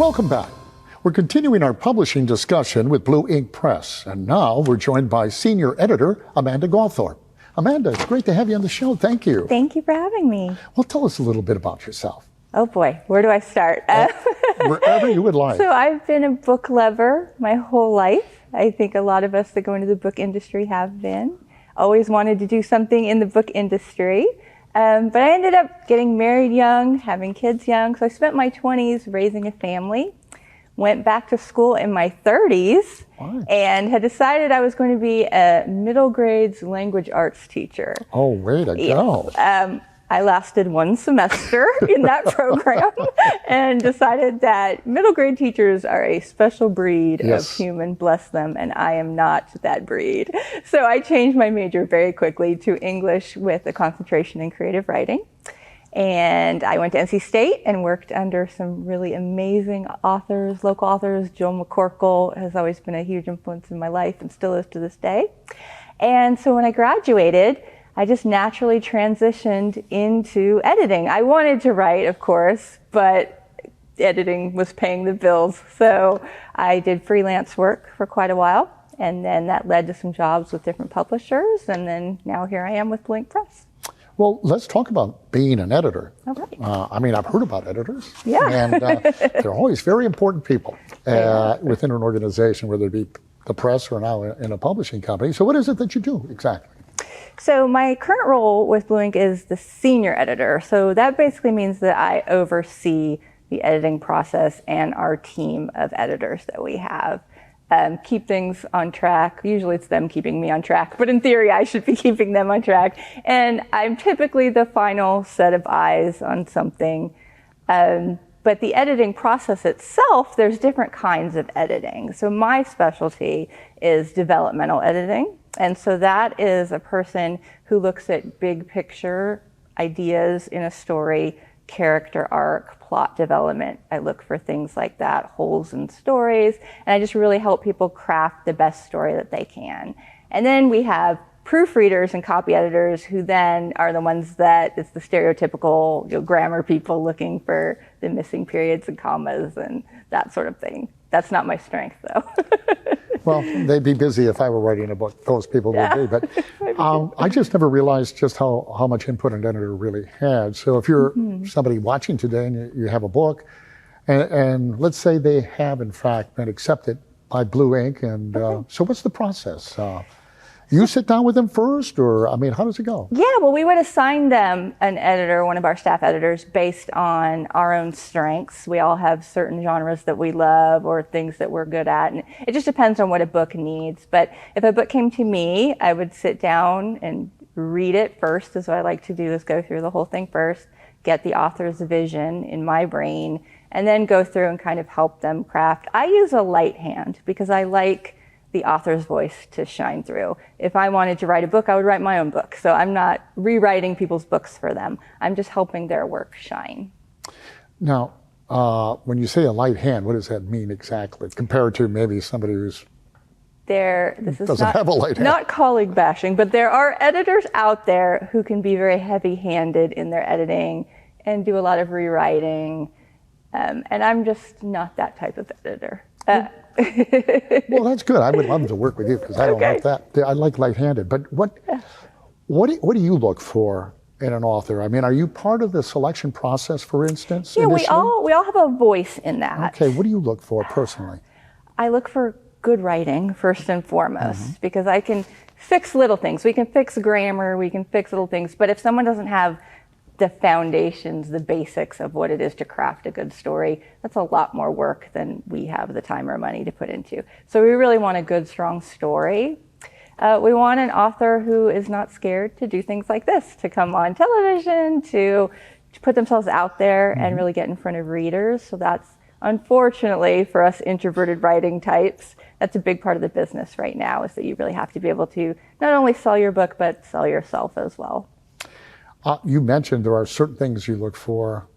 Welcome back. We're continuing our publishing discussion with Blue Ink Press, and now we're joined by Senior Editor Amanda Gawthorpe. Amanda, it's great to have you on the show. Thank you. Thank you for having me. Well, tell us a little bit about yourself. Oh boy, where do I start? Wherever you would like. So I've been a book lover my whole life. I think a lot of us that go into the book industry have been. Always wanted to do something in the book industry. But I ended up getting married young, having kids young. So I spent my 20s raising a family. Went back to school in my 30s and had decided I was going to be a middle grades language arts teacher. Oh, way to go. I lasted one semester in that program and decided that middle grade teachers are a special breed of human, bless them, and I am not that breed. So I changed my major very quickly to English with a concentration in creative writing. And I went to NC State and worked under some really amazing authors, local authors. Joe McCorkle has always been a huge influence in my life and still is to this day. And so when I graduated, I just naturally transitioned into editing. I wanted to write, of course, but editing was paying the bills. So I did freelance work for quite a while, and then that led to some jobs with different publishers, and then now here I am with Blue Ink Press. Well, let's talk about being an editor. All right. I mean, I've heard about editors. Yeah. And they're always very important people within an organization, whether it be the press or now in a publishing company. So what is it that you do exactly? So my current role with Blue Ink is the senior editor. So that basically means that I oversee the editing process and our team of editors that we have. Keep things on track. Usually it's them keeping me on track, but in theory I should be keeping them on track. And I'm typically the final set of eyes on something. But the editing process itself, there's different kinds of editing. So my specialty is developmental editing. And so that is a person who looks at big picture ideas in a story, character arc, plot development. I look for things like that, holes in stories, and I just really help people craft the best story that they can. And then we have proofreaders and copy editors who then are the ones that it's the stereotypical grammar people looking for the missing periods and commas and that sort of thing. That's not my strength, though. Well, they'd be busy if I were writing a book. Those people would be. But I just never realized just how much input an editor really had. So if you're somebody watching today and you have a book, and let's say they have, in fact, been accepted by Blue Ink, and so what's the process? You sit down with them first, or, I mean, how does it go? Yeah, well, we would assign them an editor, one of our staff editors, based on our own strengths. We all have certain genres that we love or things that we're good at, and it just depends on what a book needs. But if a book came to me, I would sit down and read it first, is what I like to do, is go through the whole thing first, get the author's vision in my brain, and then go through and kind of help them craft. I use a light hand because I like the author's voice to shine through. If I wanted to write a book, I would write my own book. So I'm not rewriting people's books for them. I'm just helping their work shine. Now, when you say a light hand, what does that mean exactly, compared to maybe somebody who's doesn't have a light hand? Not colleague bashing, but there are editors out there who can be very heavy-handed in their editing and do a lot of rewriting. And I'm just not that type of editor. Well, that's good. I would love to work with you because I don't like that. I like light-handed. But what do you look for in an author? I mean, are you part of the selection process, for instance? Yeah, we all have a voice in that. Okay, what do you look for personally? I look for good writing first and foremost because I can fix little things. We can fix grammar, we can fix little things, but if someone doesn't have the foundations, the basics of what it is to craft a good story, that's a lot more work than we have the time or money to put into. So we really want a good, strong story. We want an author who is not scared to do things like this, to come on television, to put themselves out there and really get in front of readers. So that's, unfortunately, for us introverted writing types, that's a big part of the business right now, is that you really have to be able to not only sell your book, but sell yourself as well. You mentioned there are certain things you look for.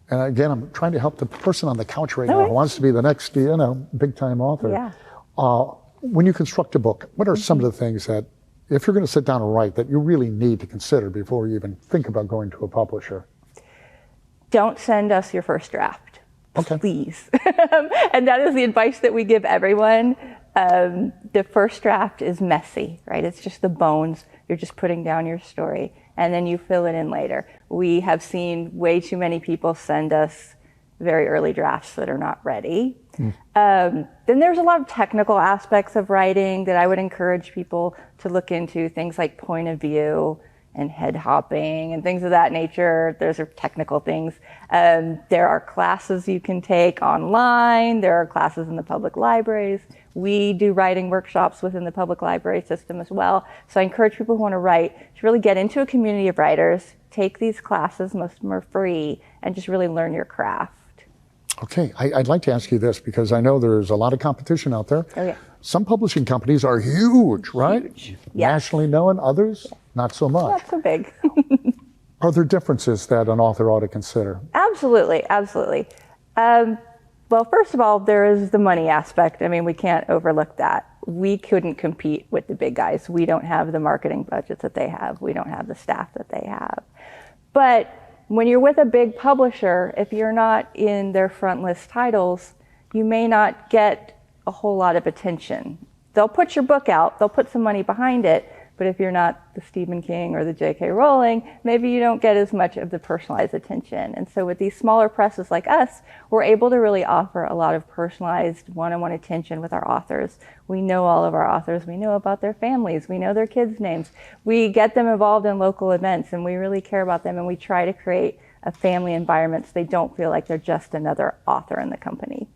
And again, I'm trying to help the person on the couch right now who wants to be the next, big-time author. Yeah. When you construct a book, what are some of the things that, if you're going to sit down and write, that you really need to consider before you even think about going to a publisher? Don't send us your first draft. Okay. please. And that is the advice that we give everyone. The first draft is messy, right? It's just the bones. You're just putting down your story, and then you fill it in later. We have seen way too many people send us very early drafts that are not ready. Then there's a lot of technical aspects of writing that I would encourage people to look into, things like point of view and head hopping and things of that nature. Those are technical things. There are classes you can take online. There are classes in the public libraries. We do writing workshops within the public library system as well. So I encourage people who want to write to really get into a community of writers, take these classes, most of them are free, and just really learn your craft. Okay, I'd like to ask you this because I know there's a lot of competition out there. Oh, yeah. Some publishing companies are huge, right? Huge. Yes. Nationally known, others not so much. Not so big. Are there differences that an author ought to consider? Absolutely, absolutely. Well, first of all, there is the money aspect. I mean, we can't overlook that. We couldn't compete with the big guys. We don't have the marketing budgets that they have. We don't have the staff that they have. But when you're with a big publisher, if you're not in their front list titles, you may not get a whole lot of attention. They'll put your book out, they'll put some money behind it, but if you're not the Stephen King or the J.K. Rowling, maybe you don't get as much of the personalized attention. And so with these smaller presses like us, we're able to really offer a lot of personalized one-on-one attention with our authors. We know all of our authors. We know about their families. We know their kids' names. We get them involved in local events, and we really care about them, and we try to create a family environment so they don't feel like they're just another author in the company.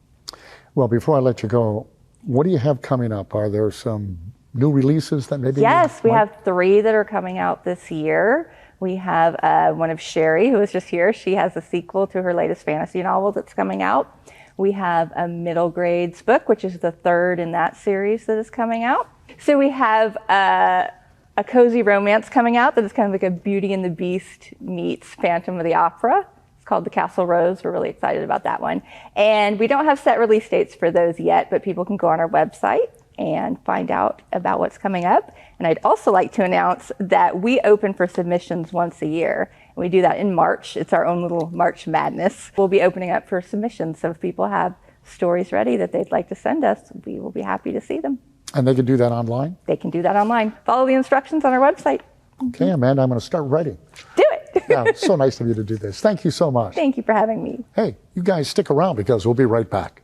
Well, before I let you go, what do you have coming up? Are there some new releases that maybe? Yes, we have 3 that are coming out this year. We have one of Sherry, who was just here. She has a sequel to her latest fantasy novel that's coming out. We have a middle grades book, which is the 3rd in that series that is coming out. So we have a cozy romance coming out that is kind of like a Beauty and the Beast meets Phantom of the Opera. It's called The Castle Rose. We're really excited about that one. And we don't have set release dates for those yet, but people can go on our website and find out about what's coming up. And I'd also like to announce that we open for submissions once a year. And we do that in March. It's our own little March Madness. We'll be opening up for submissions. So if people have stories ready that they'd like to send us, we will be happy to see them. And they can do that online? They can do that online. Follow the instructions on our website. Okay, Amanda, I'm going to start writing. Do it. Yeah, it's so nice of you to do this. Thank you so much. Thank you for having me. Hey, you guys stick around because we'll be right back.